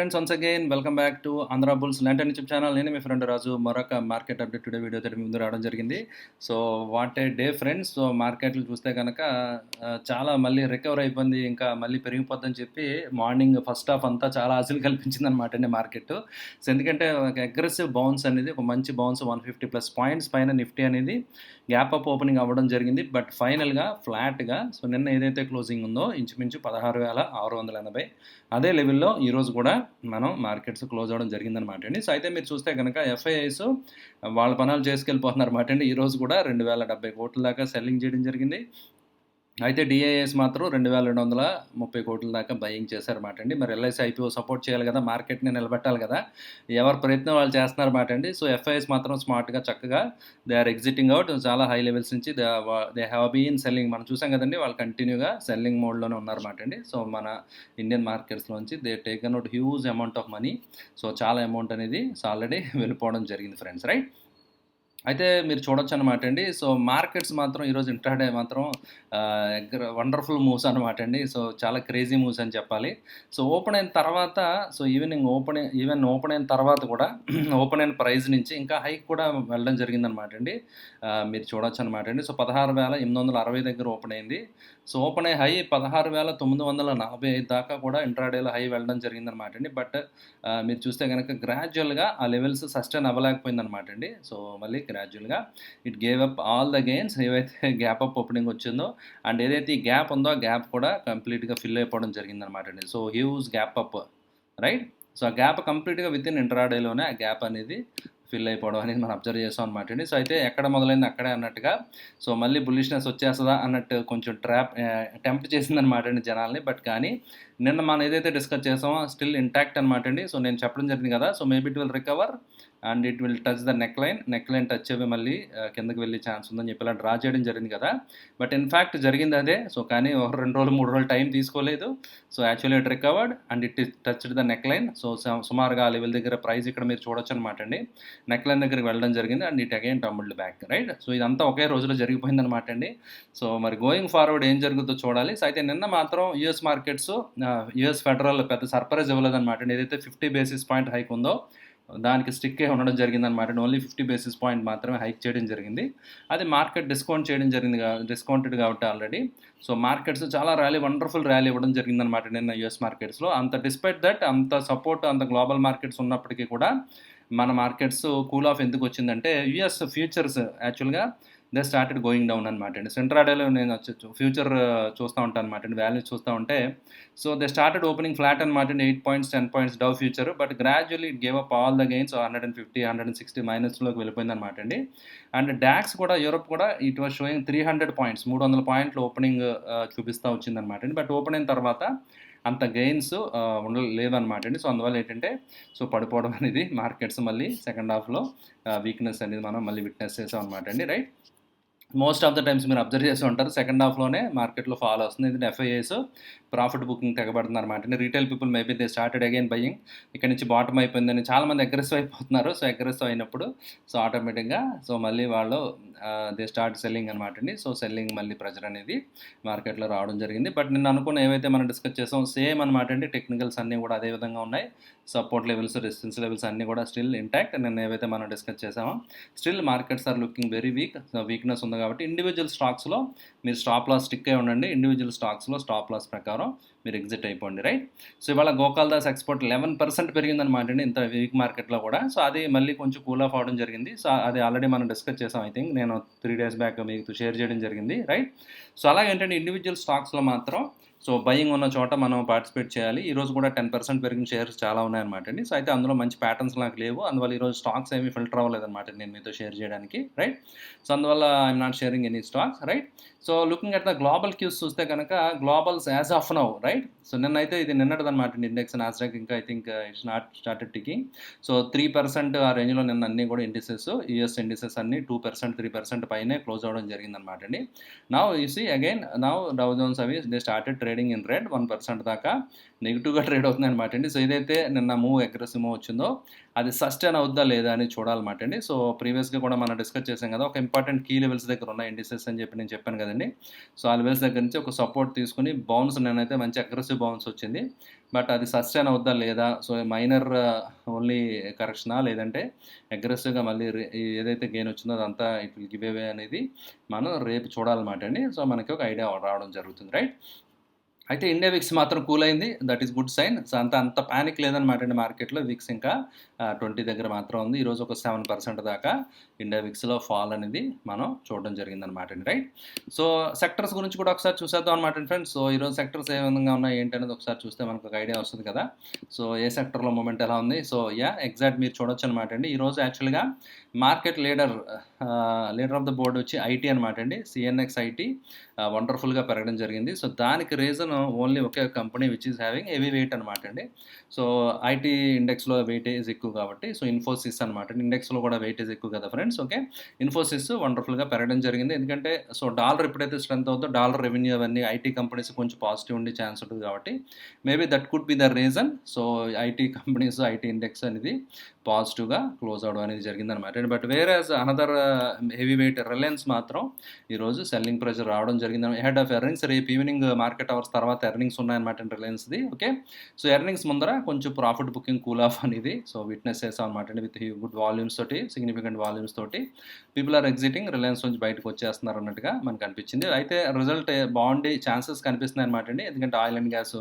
Friends, once again welcome back to Andhra bulls lantern YouTube channel. నేను మీ friend రాజు. మరొక market update today video తోటి మీ ముందు రావడం జరిగింది. So what a day friends. So మార్కెట్లు చూస్తే కనుక చాలా మళ్ళీ రికవర్ అయిపోయింది, ఇంకా మళ్ళీ పెరిగిపోద్దని చెప్పి మార్నింగ్ ఫస్ట్ హాఫ్ అంతా చాలా ఆశలు కల్పించింది అనమాట అండి మార్కెట్. సో ఎందుకంటే ఒక అగ్రెసివ్ బౌన్స్ అనేది, ఒక మంచి బౌన్స్ 150+ పాయింట్స్ పైన నిఫ్టీ అనేది గ్యాప్ అప్ ఓపెనింగ్ అవ్వడం జరిగింది. బట్ ఫైనల్గా ఫ్లాట్గా, సో నిన్న ఏదైతే క్లోజింగ్ ఉందో ఇంచుమించు 16,680 అదే లెవెల్లో ఈరోజు కూడా మనం మార్కెట్స్ క్లోజ్ అవ్వడం జరిగిందనమాట అండి. సో అయితే మీరు చూస్తే కనుక ఎఫ్ఐఐస్ వాళ్ళ పనులు చేసుకెళ్ళిపోతున్నారు అనమాట అండి. ఈరోజు కూడా 2,070 కోట్ల దాకా సెల్లింగ్ చేయడం జరిగింది. అయితే డిఐఎస్ మాత్రం 2,230 కోట్ల దాకా బయింగ్ చేశారన్నమాట అండి. మరి ఎల్ఐసి ఐపీఓ సపోర్ట్ చేయాలి కదా, మార్కెట్ని నిలబెట్టాలి కదా, ఎవరి ప్రయత్నం వాళ్ళు చేస్తున్నారన్నమాట అండి. సో ఎఫ్ఐఎస్ మాత్రం స్మార్ట్గా చక్కగా దే ఆర్ ఎగ్జిటింగ్ అవుట్. చాలా హై లెవెల్స్ నుంచి దే హ్యావ్ బీన్ సెల్లింగ్. మనం చూసాం కదండి, వాళ్ళు కంటిన్యూగా సెల్లింగ్ మోడ్లోనే ఉన్నారన్నమాట అండి. సో మన ఇండియన్ మార్కెట్స్లోంచి they taken out huge amount of money. So చాలా అమౌంట్ అనేది ఆల్రెడీ వెళ్ళిపోవడం జరిగింది ఫ్రెండ్స్, రైట్. అయితే మీరు చూడొచ్చు అనమాట అండి. సో మార్కెట్స్ మాత్రం ఈరోజు ఇంట్రాడే మాత్రం వండర్ఫుల్ మూవ్స్ అనమాట అండి. సో చాలా క్రేజీ మూవ్స్ అని చెప్పాలి. సో ఓపెన్ అయిన తర్వాత, సో ఈవెన్ ఓపెన్ అయిన తర్వాత కూడా ఓపెన్ అయిన ప్రైస్ నుంచి ఇంకా హైక్ కూడా వెళ్ళడం జరిగిందనమాట అండి. మీరు చూడొచ్చు అనమాట అండి. సో 16,860 దగ్గర ఓపెన్ అయింది. సో ఓపెన్ అయ్యి హై 16,945 దాకా కూడా ఇంట్రాడేలో హై వెళ్ళడం జరిగిందనమాట అండి. బట్ మీరు చూస్తే కనుక గ్రాడ్యువల్గా ఆ లెవెల్స్ సస్టైన్ అవ్వలేకపోయిందనమాట అండి. సో మళ్ళీ గ్రాడ్యువల్గా it gave up all the gains ఏవైతే గ్యాప్ అప్ ఓపెనింగ్ వచ్చిందో, అండ్ ఏదైతే ఈ గ్యాప్ ఉందో ఆ గ్యాప్ కూడా కంప్లీట్గా ఫిల్ అయిపోవడం జరిగిందనమాట అండి. So huge gap up, right. So ఆ గ్యాప్ కంప్లీట్గా విత్ ఇన్ ఇంట్రాడేలోనే ఆ గ్యాప్ అనేది ఫిల్ అయిపోవడం అనేది మనం అబ్జర్వ్ చేస్తాం అనమాట అండి. సో అయితే ఎక్కడ మొదలైంది అక్కడే అన్నట్టుగా, సో మళ్ళీ బుల్లిష్నెస్ వచ్చేస్తుందా అన్నట్టు కొంచెం అటెంప్ట్ చేసిందనమాట అండి జనాల్ని. బట్ కానీ నిన్న మనం ఏదైతే డిస్కస్ చేసామో స్టిల్ ఇంటాక్ట్ అనమాట అండి. సో నేను చెప్పడం జరిగింది కదా, so maybe it will recover and it will touch the neck line touch అవి మళ్ళీ కిందకి వెళ్ళే ఛాన్స్ ఉందని చెప్పి ఇలా డ్రా చేయడం జరిగింది కదా. బట్ ఇన్ఫ్యాక్ట్ జరిగింది అదే. సో కానీ 2 రోజులు 3 రోజులు టైం తీసుకోలేదు. So actually it recovered and it touched the neck line. So సుమారుగా ఆ లెవెల్ దగ్గర ప్రైస్ ఇక్కడ మీరు చూడొచ్చు అనమాట అండి. నెక్ లైన్ దగ్గరికి వెళ్ళడం జరిగింది and it again tumbled back, right. So ఇదంతా ఒకే రోజులో జరిగిపోయింది అనమాట అండి. సో మరి గోయింగ్ ఫార్వర్డ్ ఏం జరుగుతుందో చూడాలి. సో అయితే నిన్న మాత్రం యూఎస్ మార్కెట్స్, యూఎస్ ఫెడరల్ పెద్ద సర్ప్రైజ్ ఇవ్వలేదన్నమాట అండి. ఏదైతే 50 బేసిస్ పాయింట్ హైక్ ఉందో దానికి స్టిక్కే ఉండడం జరిగిందనమాట. ఓన్లీ 50 బేసిస్ పాయింట్ మాత్రమే హైక్ చేయడం జరిగింది. అది మార్కెట్ డిస్కౌంటెడ్ కాబట్టి ఆల్రెడీ. సో మార్కెట్స్ చాలా వండర్ఫుల్ ర్యాలీ ఇవ్వడం జరిగిందనమాట నిన్న యూఎస్ మార్కెట్స్లో. అంత డిస్పైట్ దట్, అంత సపోర్ట్ అంత గ్లోబల్ మార్కెట్స్ ఉన్నప్పటికీ కూడా మన మార్కెట్స్ కూల్ ఆఫ్ ఎందుకు వచ్చిందంటే, యూఎస్ ఫ్యూచర్స్ యాక్చువల్గా దే స్టార్టెడ్ గోయింగ్ డౌన్ అనమాట అండి. సెంట్రాడేలో నేను ఫ్యూచర్ చూస్తూ ఉంటాను అనమాట అండి, వాల్యూస్ చూస్తూ ఉంటే. So they started opening flat అనమాట అండి, 8 points 10 points Dow future. But gradually it gave up all the gains. 150 160 మైనస్లోకి వెళ్ళిపోయింది అనమాట అండి. అండ్ డాక్స్ కూడా, యూరోప్ కూడా ఇట్ వాజ్ షోయింగ్ 300 పాయింట్స్ 300 పాయింట్లు ఓపెనింగ్ చూపిస్తూ వచ్చిందనమాట అండి. బట్ ఓపెన్ అయిన తర్వాత అంత గెయిన్స్ లేవన్నమాట అండి. సో అందువల్ల ఏంటంటే, సో పడిపోవడం అనేది మార్కెట్స్ మళ్ళీ సెకండ్ హాఫ్లో వీక్నెస్ అనేది మనం మళ్ళీ విట్నెస్ చేసాం అనమాట అండి, right. Most of the times మీరు అబ్జర్వ్ చేసి ఉంటారు, సెకండ్ హాఫ్లోనే మార్కెట్లో ఫాల్ వస్తుంది. ఎందుకంటే ఎఫ్ఐఐస్ ప్రాఫిట్ బుకింగ్ తెగబడుతున్నారు అనమాట. Retail people maybe they started again buying. ఇక్కడ నుంచి బాటమ్ అయిపోయిందని చాలామంది అగ్రెసివ్ అయిపోతున్నారు. సో అగ్రెసివ్ అయినప్పుడు సో ఆటోమేటిక్గా సో మళ్ళీ వాళ్ళు దే స్టార్ట్ సెల్లింగ్ అనమాట అండి. సో సెల్లింగ్ మళ్ళీ ప్రెజర్ అనేది మార్కెట్లో రావడం జరిగింది. బట్ నిన్న అనుకున్న ఏవైతే మనం డిస్కస్ చేసాం సేమ్ అనమాట అండి. టెక్నికల్స్ అన్నీ కూడా అదే విధంగా ఉన్నాయి. సపోర్ట్ లెవెల్స్, రెసిస్టెన్స్ లెవెల్స్ అన్నీ కూడా స్టిల్ ఇంటాక్ట్. నిన్న ఏవైతే మనం డిస్కస్ చేసామో still markets are looking very weak. Weakness ఉంది కాబట్టి ఇండివిజువల్ స్టాక్స్లో మీరు స్టాప్ లాస్ స్టిక్ అయి ఉండండి. ఇండివిజువల్ స్టాక్స్లో స్టాప్ లాస్ ప్రకారం మీరు ఎగ్జిట్ అయిపోండి, రైట్. సో ఇవాళ గోకాల్దాస్ ఎక్స్పోర్ట్ 11% పెరిగిందనమాట అండి ఇంత వీక్ మార్కెట్లో కూడా. సో అది మళ్ళీ కొంచెం కూల్ ఆఫ్ అవడం జరిగింది. సో అది ఆల్రెడీ మనం డిస్కస్ చేసాం. ఐ థింక్ నేను 3 days బ్యాక్ మీకు షేర్ చేయడం జరిగింది, రైట్. సో అలాగే ఏంటంటే ఇండివిజువల్ స్టాక్స్లో మాత్రం సో బయింగ్ ఉన్న చోట మనం పార్టిసిపేట్ చేయాలి. ఈరోజు కూడా 10% పెరిగిన షేర్స్ చాలా ఉన్నాయన్నమాట అండి. సో అయితే అందులో మంచి ప్యాటర్న్స్ నాకు లేవు. అందువల్ల ఈరోజు స్టాక్స్ ఏమీ ఫిల్టర్ అవ్వలేదన్నమాట నేను మీతో షేర్ చేయడానికి, రైట్. సో అందువల్ల I'm not sharing any stocks, right. So looking at the global cues చూస్తే కనుక globals as of now, right. So నిన్నైతే ఇది నిన్నటిదన్నమాట ఇండెక్స్ నాస్డాక్ ఇంకా I think it's not started ticking. So 3% ఆ రేంజ్లో నిన్న అన్నీ కూడా ఇండిసెస్, యూఎస్ ఇండిసెస్ అన్నీ 2% 3% పైనే క్లోజ్ అవ్వడం జరిగిందనమాట అండి. Now you see again now Dow Jones అవి they started trading in red. 1% దాకా నెగిటివ్గా ట్రేడ్ అవుతుంది అనమాట అండి. సో ఏదైతే నిన్న అగ్రెసివ్ మూవ్ వచ్చిందో అది సస్టైన్ అవుద్దా లేదా అని చూడాలన్నమాట అండి. సో, ప్రీవియస్‌గా కూడా మనం డిస్కస్ చేసాం కదా! ఒక ఇంపార్టెంట్ కీ లెవెల్స్ దగ్గర ఉన్నాయి ఇండిసెస్ అని చెప్పి నేను చెప్పాను కదండీ. సో, ఆ లెవెల్స్ దగ్గర నుంచి ఒక సపోర్ట్ తీసుకొని బౌన్స్ నేనైతే మంచి అగ్రెసివ్ బౌన్స్ వచ్చింది. బట్ అది సస్టైన్ అవుద్దా లేదా? సో, మైనర్ ఓన్లీ కరెక్షనా? లేదంటే అగ్రెసివ్‌గా మళ్ళీ ఏదైతే గెయిన్ వచ్చిందో అదంతా ఇట్ విల్ గివ్ అవే అనేది మనం రేపు చూడాలన్నమాట అండి. సో, మనకి ఒక ఐడియా రావడం జరుగుతుంది. రైట్? అయితే ఇండియా విక్స్ మాత్రం కూల్ అయింది. That is good sign. So, అంత పానిక్ లేదనమాట అండి మార్కెట్‌లో. విక్స్ ఇంకా 20 దగ్గర మాత్రం ఉంది. ఈరోజు ఒక 7% దాకా ఇండియా విక్స్‌లో ఫాల్ అనేది మనం చూడడం జరిగిందనమాట అండి. రైట్? సో, సెక్టర్స్ గురించి కూడా ఒకసారి చూసేద్దాం అనమాట అండి ఫ్రెండ్స్. సో, ఈరోజు సెక్టర్స్ ఏ విధంగా ఉన్నాయి ఏంటి అనేది ఒకసారి చూస్తే మనకు ఒక ఐడియా వస్తుంది కదా! సో, ఏ సెక్టర్‌లో మూవ్‌మెంట్ ఎలా ఉంది? సో, ఎగ్జాక్ట్ మీరు చూడొచ్చనమాట అండి. ఈరోజు యాక్చువల్‌గా market leader of the board వచ్చి ఐటీ అనమాట అండి. సీఎన్ఎక్స్ ఐటీ వండర్‌ఫుల్‌గా పెరగడం జరిగింది. సో, దానికి reason only okay company which is having heavy weight అనమాట అండి. సో, ఐటీ ఇండెక్స్‌లో వెయిటేజ్ ఎక్కువ కాబట్టి సో, ఇన్ఫోసిస్ అనమాట. ఇండెక్స్‌లో కూడా వెయిటేజ్ ఎక్కువ కదా ఫ్రెండ్స్. ఓకే. ఇన్ఫోసిస్ వండర్‌ఫుల్‌గా పెరగడం జరిగింది. ఎందుకంటే సో, డాలర్ ఎప్పుడైతే స్ట్రెంత్ అవుద్దో డాలర్ రెవెన్యూ అవన్నీ ఐటీ కంపెనీస్ కొంచెం పాజిటివ్ ఉండే ఛాన్స్ ఉంటుంది కాబట్టి maybe that could be the reason. So, IT companies, IT index అనేది పాజిటివ్‌గా క్లోజ్ అవ్వడం అనేది జరిగిందనమాట. But whereas another heavy weight Reliance మాత్రం ఈరోజు సెల్లింగ్ ప్రెషర్ రావడం జరిగింది. అహెడ్ ఆఫ్ ఎర్నింగ్స్ రేపు ఈవినింగ్ మార్కెట్ అవర్స్ తర్వాత ఎర్నింగ్స్ ఉన్నాయన్నమాట రిలయన్స్‌ది. ఓకే. సో, ఎర్నింగ్స్ ముందర కొంచెం ప్రాఫిట్ బుకింగ్ కూల్ ఆఫ్ అనేది సో, విట్నెస్ చేసాం అనమాట అండి. విత్ గుడ్ వాల్యూమ్స్ తోటి, సిగ్నిఫికెంట్ వాల్యూమ్స్ తోటి పీపుల్ ఆర్ ఎగ్జిటింగ్ రిలయన్స్ నుంచి బయటకు వచ్చేస్తున్నారు అన్నట్టుగా మనకు అనిపించింది. అయితే రిజల్ట్ బాగుండే ఛాన్సెస్ కనిపిస్తున్నాయి అనమాట అండి. ఎందుకంటే ఆయిల్ అండ్ గ్యాస్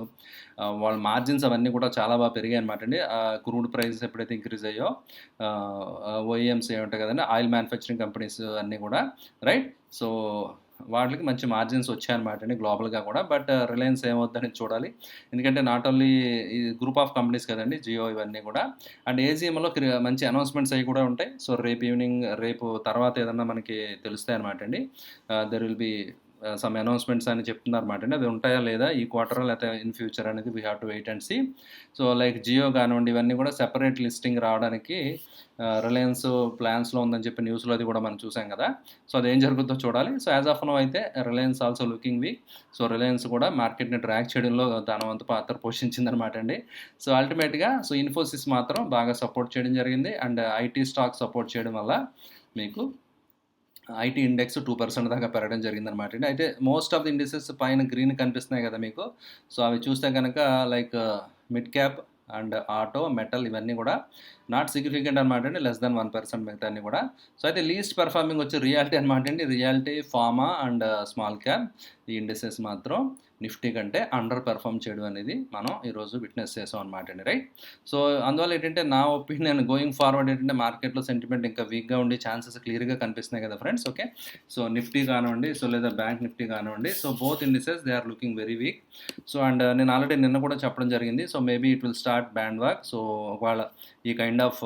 వాళ్ళ మార్జిన్స్ అవన్నీ కూడా చాలా బాగా పెరిగాయి అనమాట అండి. క్రూడ్ ప్రైసెస్ ఎప్పుడైతే ఇంక్రీజ్ అయ్యో ఓఈఎమ్స్ ఉంటాయి కదండీ, ఆయిల్ మ్యానుఫ్యాక్చరింగ్ కంపెనీస్ అన్నీ కూడా రైట్. సో, వాటికి మంచి మార్జిన్స్ వచ్చాయన్నమాట అండి గ్లోబల్‌గా కూడా. బట్ రిలయన్స్ ఏమవుద్దని చూడాలి. ఎందుకంటే నాట్ ఓన్లీ ఈ గ్రూప్ ఆఫ్ కంపెనీస్ కదండీ, జియో ఇవన్నీ కూడా. అండ్ ఏజీఎంలో మంచి అనౌన్స్‌మెంట్స్ అవి కూడా ఉంటాయి. సో, రేపు తర్వాత ఏదన్నా మనకి తెలుస్తాయన్నమాట అండి. There will be some announcements అని చెప్తున్నారన్నమాట అండి. అవి ఉంటాయా లేదా ఈ క్వార్టర్ లేకపోతే ఇన్ ఫ్యూచర్ అనేది we have to wait and see. So, like Jio కానివ్వండి ఇవన్నీ కూడా సెపరేట్ లిస్టింగ్ రావడానికి రిలయన్స్ ప్లాన్స్‌లో ఉందని చెప్పి న్యూస్‌లో అది కూడా మనం చూసాం కదా! సో, అదేం జరుగుద్దో చూడాలి. సో, యాజ్ ఆఫ్ నౌ అయితే Reliance also looking week. So, Reliance కూడా మార్కెట్‌ని ట్రాక్ చేయడంలో తన వంతు పాత్ర పోషించిందనమాట అండి. సో, అల్టిమేట్‌గా సో, ఇన్ఫోసిస్ మాత్రం బాగా సపోర్ట్ చేయడం జరిగింది. అండ్ ఐటీ స్టాక్ సపోర్ట్ చేయడం వల్ల మీకు ఐటీ ఇండెక్స్ 2% దాకా పెరగడం జరిగిందనమాట అండి. అయితే మోస్ట్ ఆఫ్ ది ఇండిసెస్ పైన గ్రీన్ కనిపిస్తున్నాయి కదా మీకు. సో, అవి చూస్తే గనక like mid cap and auto, metal ఇవన్నీ కూడా నాట్ సిగ్నిఫికెంట్ అనమాట అండి. లెస్ దాన్ 1% మిగతా అన్నీ కూడా. సో, అయితే లీస్ట్ పెర్ఫార్మింగ్ వచ్చి రియాల్టీ అనమాట అండి. Realty, pharma and small cap ఈ ఇండిసెస్ మాత్రం నిఫ్టీ కంటే అండర్ పెర్ఫార్మ్ చేయడం అనేది మనం ఈరోజు విట్నెస్ చేసాం అనమాట అండి. రైట్? సో, అందువల్ల ఏంటంటే నా ఒపీనియన్ గోయింగ్ ఫార్వర్డ్ ఏంటంటే మార్కెట్‌లో సెంటిమెంట్ ఇంకా వీక్‌గా ఉండే ఛాన్సెస్ క్లియర్‌గా కనిపిస్తున్నాయి కదా ఫ్రెండ్స్. ఓకే. సో, నిఫ్టీ కానివ్వండి, సో లేదా బ్యాంక్ నిఫ్టీ కానివ్వండి. So, both indices they are looking very weak. So, and నేను ఆల్రెడీ నిన్న కూడా చెప్పడం జరిగింది. So, maybe it will start band walk. So, ఒకవేళ ఈ కైండ్ ఆఫ్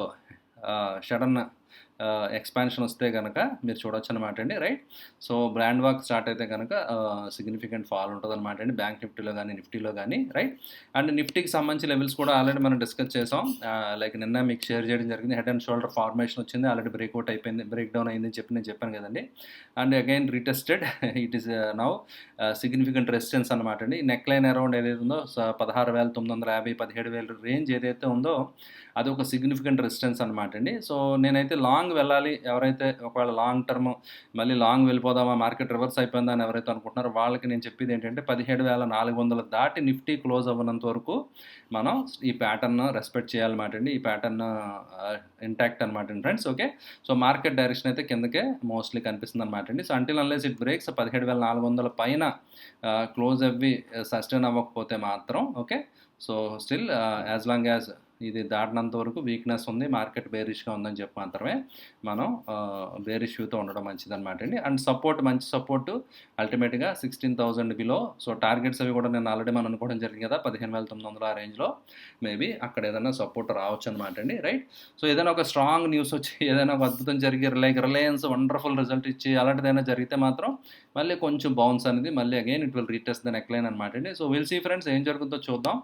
సడన్ ఎక్స్పాన్షన్ వస్తే గనక మీరు చూడొచ్చనమాట అండి. Right? So, brand walk start అయితే గనక సిగ్నిఫికెంట్ ఫాల్ ఉంటదనమాట అండి. బ్యాంక్ నిఫ్టీలో గానీ, నిఫ్టీలో గానీ. రైట్? అండ్ నిఫ్టీకి సంబంధించి లెవెల్స్ కూడా ఆల్రెడీ మనం డిస్కస్ చేసాం. లైక్ నిన్న మీకు షేర్ చేయడం జరిగింది. హెడ్ అండ్ షోల్డర్ ఫార్మేషన్ వచ్చింది. ఆల్రెడీ బ్రేక్అవుట్ అయిపోయింది. బ్రేక్ డౌన్ అయిందని చెప్పి నేను చెప్పాను కదండీ. And again retested. It is now significant resistance అనమాట అండి. నెక్ లైన్ అరౌండ్ ఏదైతే ఉందో 16,950, 17,000 రేంజ్ ఏదైతే ఉందో అది ఒక సిగ్నిఫికెంట్ రెసిస్టెన్స్ అనమాట అండి. సో, నేనైతే లాంగ్ వెళ్ళాలి, ఎవరైతే ఒకవేళ లాంగ్ టర్మ్ మళ్ళీ లాంగ్ వెళ్ళిపోదామా, మార్కెట్ రివర్స్ అయిపోయిందా అని ఎవరైతే అనుకుంటున్నారో వాళ్ళకి నేను చెప్పేది ఏంటంటే 17,400 దాటి నిఫ్టీ క్లోజ్ అవ్వనంత వరకు మనం ఈ ప్యాటర్న్ రెస్పెక్ట్ చేయాలన్నమాట అండి. ఈ ప్యాటర్న్ ఇంటాక్ట్ అనమాట అండి friends. Okay. So, market direction అయితే కిందకే మోస్ట్లీ కనిపిస్తుంది అనమాట అండి. So, until unless it breaks 17,400 పైన క్లోజ్ అవ్వి సస్టైన్ అవ్వకపోతే మాత్రం okay. So, still as long as ఇది దాటినంత వరకు వీక్నెస్ ఉంది, మార్కెట్ బేరిష్‌గా ఉందని చెప్పి మాత్రమే మనం బేరిష్ వ్యూతో ఉండడం మంచిదనమాట అండి. అండ్ సపోర్ట్ మంచి సపోర్ట్ అల్టిమేట్‌గా 16,000 బిలో. సో, టార్గెట్స్ అవి కూడా నేను ఆల్రెడీ మనం అనుకోవడం జరిగింది కదా! 15,900 ఆ రేంజ్‌లో మేబీ అక్కడ ఏదైనా సపోర్ట్ రావచ్చు అనమాట అండి. రైట్? సో, ఏదైనా ఒక స్ట్రాంగ్ న్యూస్ వచ్చి ఏదైనా ఒక అద్భుతం జరిగి లైక్ రిలయన్స్ వండర్‌ఫుల్ రిజల్ట్ ఇచ్చి అలాంటిదైనా జరిగితే మాత్రం మళ్ళీ కొంచెం బౌన్స్ అనేది మళ్ళీ again it will retest the neck line అనమాట అండి. సో, విల్ సీ ఫ్రెండ్స్ ఏం జరుగుతుందో చూద్దాం.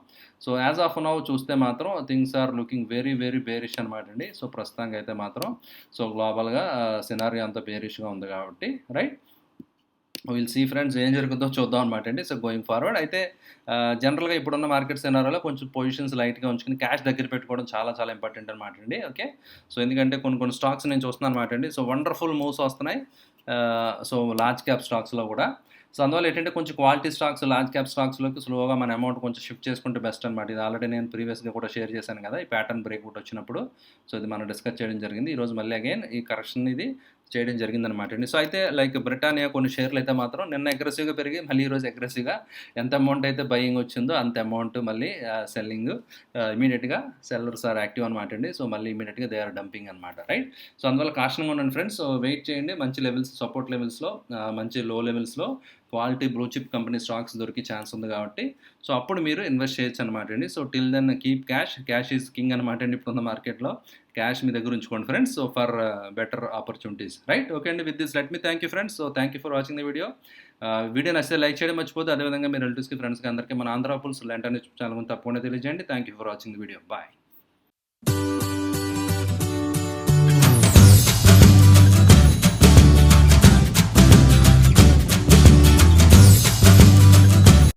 సో, యాజ్ ఆఫ్ నౌ చూస్తే మాత్రం things are looking very very bearish అనమాట అండి. సో, ప్రస్తుతానికి అయితే మాత్రం సో, గ్లోబల్‌గా సినారియో అంతా బేరిష్‌గా ఉంది కాబట్టి రైట్? విల్ సీ ఫ్రెండ్స్ ఏం జరుగుతుందో చూద్దాం అనమాట అండి. సో, గోయింగ్ ఫార్వర్డ్ అయితే జనరల్‌గా ఇప్పుడున్న మార్కెట్ సినారియోలో కొంచెం పొజిషన్స్ లైట్‌గా ఉంచుకొని క్యాష్ దగ్గర పెట్టుకోవడం చాలా చాలా ఇంపార్టెంట్ అనమాట అండి. ఓకే. సో, ఎందుకంటే కొన్ని కొన్ని స్టాక్స్ నేను చూస్తున్నాను అనమాట అండి. సో, వండర్‌ఫుల్ మూవ్స్ వస్తున్నాయి. సో, లార్జ్ క్యాప్ స్టాక్స్‌లో కూడా. సో, అందువల్ల ఏంటంటే కొంచెం క్వాలిటీ స్టాక్స్, లార్జ్ క్యాప్ స్టాక్స్‌లోకి స్లోగా మన అమౌంట్ కొంచెం షిఫ్ట్ చేసుకుంటే బెస్ట్ అనమాట. ఇది ఆల్రెడీ నేను ప్రీవియస్‌గా కూడా షేర్ చేశాను కదా! ఈ ప్యాటర్న్ బ్రేక్‌ఔట్ వచ్చినప్పుడు. సో, ఇది మనం డిస్కస్ చేయడం జరిగింది. ఈరోజు మళ్ళీ అగైన్ ఈ కరెక్షన్ ఇది చేయడం జరిగిందనమాట అండి. సో, అయితే లైక్ బ్రిటానియా కొన్ని షేర్లు అయితే మాత్రం నిన్న అగ్రెసివ్‌గా పెరిగి మళ్ళీ ఈరోజు అగ్రెసివ్‌గా ఎంత అమౌంట్ అయితే బయింగ్ వచ్చిందో అంత అమౌంట్ మళ్ళీ సెల్లింగ్ ఇమ్మీడియేట్‌గా సెల్లర్స్ ఆర్ యాక్టివ్ అనమాట అండి. సో, మళ్ళీ ఇమ్మీడియేట్‌గా దే ఆర్ డంపింగ్ అనమాట. రైట్. సో, అందువల్ల కాషన్‌గా ఉండండి ఫ్రెండ్స్. సో, వెయిట్ చేయండి. మంచి లెవెల్స్ సపోర్ట్ లెవెల్స్‌లో మంచి లో లెవెల్స్‌లో quality blue chip company stocks దొరికే ఛాన్స్ ఉంది కాబట్టి సో, అప్పుడు మీరు ఇన్వెస్ట్ చేయొచ్చు అనమాట అండి. So, till then keep cash. Cash is king అనమాట అండి ఇప్పుడున్న మార్కెట్‌లో. క్యాష్ మీ దగ్గర ఉంచుకోండి friends. So, for better opportunities. Right. Okay అండి. With this let me thank you friends. So, thank you for watching the video. Video నచ్చితే like చేయడం మర్చిపోద్దు. అదేవిధంగా మీ రిలేటివ్స్‌కి, ఫ్రెండ్స్‌కి అందరికీ మన Andhra bulls London YouTube channel గురించి తప్పకుండా తెలియజేయండి. Thank you for watching the video. Bye.